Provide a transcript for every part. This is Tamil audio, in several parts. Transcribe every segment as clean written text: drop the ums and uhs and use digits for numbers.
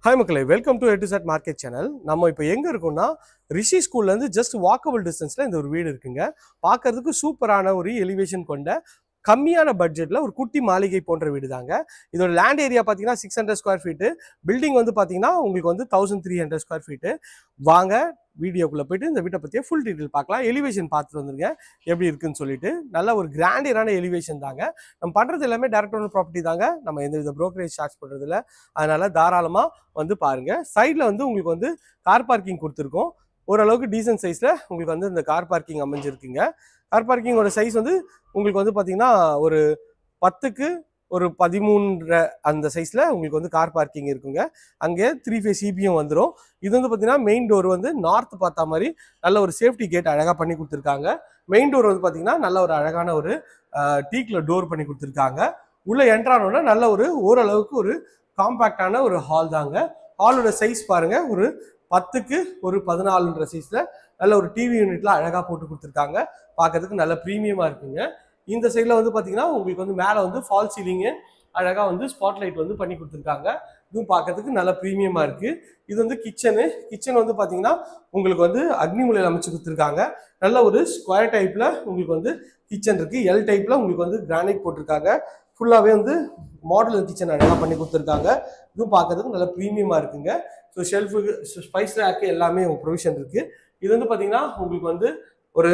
Hi மக்களே, welcome to A to Z market channel. நம்ம இப்போ எங்க இருக்கோம்னா ரிஷி ஸ்கூல்ல இருந்து ஜஸ்ட் வாக்கபிள் டிஸ்டன்ஸ்ல இந்த ஒரு வீடு இருக்குங்க. பார்க்கிறதுக்கு சூப்பரான ஒரு எலிவேஷன் கொண்ட கம்மியான பட்ஜெட்ல ஒரு குட்டி மாளிகை போன்ற வீடு தாங்க. இதோட லேண்ட் ஏரியா பார்த்தீங்கன்னா 600 ஸ்கொயர் ஃபீட்டு. பில்டிங் வந்து பார்த்தீங்கன்னா உங்களுக்கு வந்து 1300 ஸ்கொயர் ஃபீட்டு. வாங்க வீடியோக்குள்ள போயிட்டு இந்த வீட்டை பற்றிய ஃபுல் டீட்டெயில் பார்க்கலாம். எலிவேஷன் பார்த்துட்டு வந்துருங்க எப்படி இருக்குன்னு சொல்லிட்டு. நல்ல ஒரு கிராண்டியரான எலிவேஷன் தாங்க. நம்ம பண்ணுறது எல்லாமே டைரக்ட் ஓனர் ப்ராப்பர்ட்டி தாங்க. நம்ம எந்த வித ப்ரோக்கரேஜ் சார்ஜ் பண்ணுறதில்ல. அதனால தாராளமாக வந்து பாருங்க. சைடில் வந்து உங்களுக்கு வந்து கார் பார்க்கிங் கொடுத்துருக்கோம். ஓரளவுக்கு டீசன்ட் சைஸில் உங்களுக்கு வந்து இந்த கார் பார்க்கிங் அமைஞ்சிருக்குங்க. கார் பார்க்கிங்கோட சைஸ் வந்து உங்களுக்கு வந்து பார்த்தீங்கன்னா ஒரு 10க்கு ஒரு 13 அந்த சைஸில் உங்களுக்கு வந்து கார் பார்க்கிங் இருக்குங்க. அங்கே 3 ஃபேஸ் சிபியும் வந்துடும். இது வந்து பார்த்தீங்கன்னா மெயின் டோர் வந்து நார்த் பார்த்தா மாதிரி நல்ல ஒரு சேஃப்டி கேட் அழகாக பண்ணி கொடுத்துருக்காங்க. மெயின் டோர் வந்து பார்த்தீங்கன்னா நல்ல ஒரு அழகான ஒரு டீக்ல டோர் பண்ணி கொடுத்துருக்காங்க. உள்ளே என்ட்ரானோட நல்ல ஒரு ஓரளவுக்கு ஒரு காம்பேக்டான ஒரு ஹால் தாங்க. ஹாலோட சைஸ் பாருங்க, ஒரு 10க்கு ஒரு 14 சைஸ்ல நல்ல ஒரு டிவி யூனிட்ல அழகா போட்டு கொடுத்துருக்காங்க. பார்க்கறதுக்கு நல்ல ப்ரீமியமா இருக்குங்க. இந்த சைட்ல வந்து பாத்தீங்கன்னா உங்களுக்கு வந்து மேல வந்து ஃபால் சீலிங்கு அழகா வந்து ஸ்பாட் லைட் வந்து பண்ணி கொடுத்துருக்காங்க. இதுவும் பார்க்கறதுக்கு நல்ல ப்ரீமியமா இருக்கு. இது வந்து கிச்சன் வந்து பாத்தீங்கன்னா உங்களுக்கு வந்து அக்னி மூலையில் அமைச்சு கொடுத்துருக்காங்க. நல்ல ஒரு ஸ்கொயர் டைப்ல உங்களுக்கு வந்து கிச்சன் இருக்கு. எல் டைப்ல உங்களுக்கு வந்து கிரானைட் போட்டிருக்காங்க. ஃபுல்லாகவே வந்து மாடுலர் கிச்சன் அழகாக பண்ணி கொடுத்துருக்காங்க. இதுவும் பார்க்கறதுக்கு நல்ல ப்ரீமியமாக இருக்குங்க. ஸோ ஷெல்ஃபுக்கு ஸ்பைஸ் ரேக்கு எல்லாமே ப்ரொவிஷன் இருக்குது. இது வந்து பார்த்தீங்கன்னா உங்களுக்கு வந்து ஒரு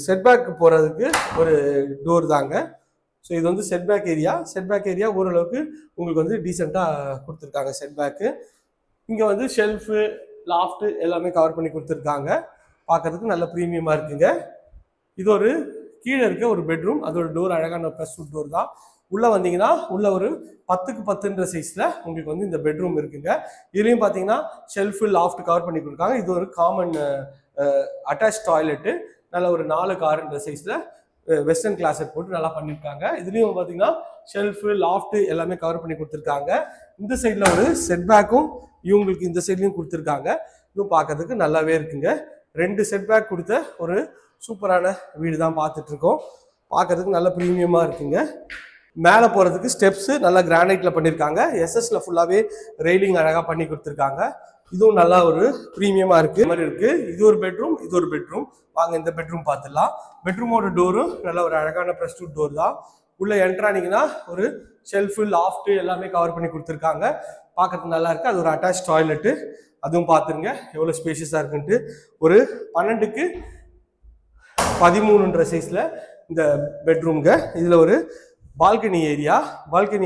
செட்பேக் போகிறதுக்கு ஒரு டோர் தாங்க. ஸோ இது வந்து செட்பேக் ஏரியா ஓரளவுக்கு உங்களுக்கு வந்து டீசெண்டாக கொடுத்துருக்காங்க செட்பேக்கு. இங்கே வந்து ஷெல்ஃபு லாஃப்ட்டு எல்லாமே கவர் பண்ணி கொடுத்துருக்காங்க. பார்க்கறதுக்கு நல்ல ப்ரீமியமாக இருக்குங்க. இது ஒரு கீழே இருக்க ஒரு பெட்ரூம். அதோட டோர் அழகான ப்ளஸ் டோர் தான். உள்ள வந்தீங்கன்னா உள்ள ஒரு 10க்கு 10 சைஸ்ல உங்களுக்கு வந்து இந்த பெட்ரூம் இருக்குங்க. இதுலயும் பாத்தீங்கன்னா ஷெல்ஃப் லாஃப்ட் கவர் பண்ணி கொடுக்காங்க. இது ஒரு காமன் அட்டாச் டாய்லெட்டு. நல்ல ஒரு 4க்கு 6 சைஸ்ல வெஸ்டர்ன் கிளாஸட் போட்டு நல்லா பண்ணியிருக்காங்க. இதுலயும் பாத்தீங்கன்னா ஷெல்ஃப் லாஃப்ட் எல்லாமே கவர் பண்ணி கொடுத்துருக்காங்க. இந்த சைட்ல ஒரு செட்பேக்கும் இவங்களுக்கு இந்த சைட்லயும் கொடுத்துருக்காங்க. இதுவும் பார்க்கறதுக்கு நல்லாவே இருக்குங்க. 2 செட்பேக் கொடுத்த ஒரு சூப்பரான வீடு தான் பார்த்துட்டு இருக்கோம். பார்க்கறதுக்கு நல்ல ப்ரீமியமா இருக்குங்க. மேலே போகிறதுக்கு ஸ்டெப்ஸு நல்லா கிரானைட்ல பண்ணியிருக்காங்க. எஸ்எஸ்ல ஃபுல்லாகவே ரெயிலிங் அழகாக பண்ணி கொடுத்துருக்காங்க. இதுவும் நல்லா ஒரு ப்ரீமியமாக இருக்குது மாதிரி இருக்குது. இது ஒரு பெட்ரூம். வாங்க இந்த பெட்ரூம் பார்த்துடலாம். பெட்ரூமோட டோரும் நல்ல ஒரு அழகான ப்ரெஸ் டோர் தான். உள்ளே என்ட்ரானிங்கன்னா ஒரு ஷெல்ஃபு லாஃப்ட்டு எல்லாமே கவர் பண்ணி கொடுத்துருக்காங்க. பார்க்கறதுக்கு நல்லா இருக்குது. அது ஒரு அட்டாச் டாய்லெட்டு. அதுவும் பார்த்துருங்க எவ்வளோ ஸ்பேஷியஸாக இருக்குன்ட்டு. ஒரு 12க்கு 13 சைஸில் இந்த பெட்ரூம்ங்க. இதில் ஒரு பால்கனி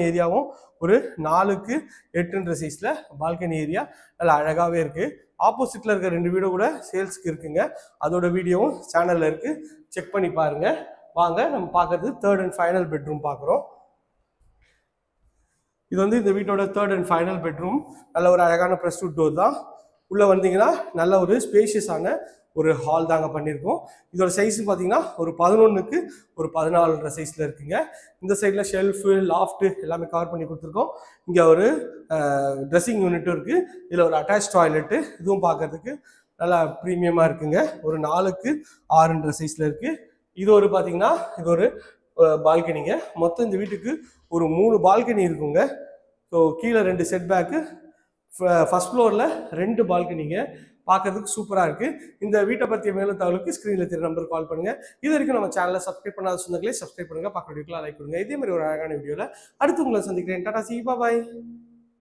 ஏரியாவும் ஒரு 4க்கு 8 சைஸ்ல பால்கனி ஏரியா நல்லா அழகாவே இருக்கு. ஆப்போசிட்ல இருக்க 2 வீடியோ கூட சேல்ஸ்க்கு இருக்குங்க. அதோட வீடியோவும் சேனல்ல இருக்கு, செக் பண்ணி பாருங்க. வாங்க நம்ம பார்க்கறது 3rd and final பெட்ரூம் பார்க்குறோம். இது வந்து இந்த வீட்டோட 3rd and final பெட்ரூம். நல்ல ஒரு அழகான ப்ரெஸ் டோர் தான். உள்ள வந்தீங்கன்னா நல்ல ஒரு ஸ்பேஷியஸான ஒரு ஹால் தாங்க பண்ணியிருக்கோம். இதோட சைஸ் பார்த்தீங்கன்னா ஒரு 11க்கு ஒரு 14 சைஸ்ல இருக்குங்க. இந்த சைடில் ஷெல்ஃபு லாஃப்ட்டு எல்லாமே கவர் பண்ணி கொடுத்துருக்கோம். இங்கே ஒரு ட்ரெஸ்ஸிங் யூனிட்டும் இருக்குது. இதில் ஒரு அட்டாச் டாய்லெட்டு. இதுவும் பார்க்கறதுக்கு நல்லா ப்ரீமியமாக இருக்குங்க. ஒரு 4க்கு 6 சைஸில் இருக்குது. இது ஒரு பார்த்தீங்கன்னா இது ஒரு பால்கனிங்க. மொத்தம் இந்த வீட்டுக்கு ஒரு 3 பால்கனி இருக்குங்க. ஸோ கீழே 2 செட்பேக்கு, ஃபர்ஸ்ட் ஃப்ளோரில் 2 பால்கனிங்க. பார்க்கறதுக்கு சூப்பராக இருக்குது. இந்த வீட்டை பற்றிய மேலும் தகவலுக்கு ஸ்க்ரீனில் தெரிய நம்பருக்கு கால் பண்ணுங்கள். இது வரைக்கும் நம்ம சேனலை சப்ஸ்கிரைப் பண்ணாத சொந்தங்களே சப்ஸ்கிரைப் பண்ணுங்கள். பார்க்குற வீட்டில் லைக் கொடுங்க. இதே மாதிரி ஒரு அழகான வீடியோவில் அடுத்து உங்களை சந்திக்கிறேன். டாடா, சி, பாய்.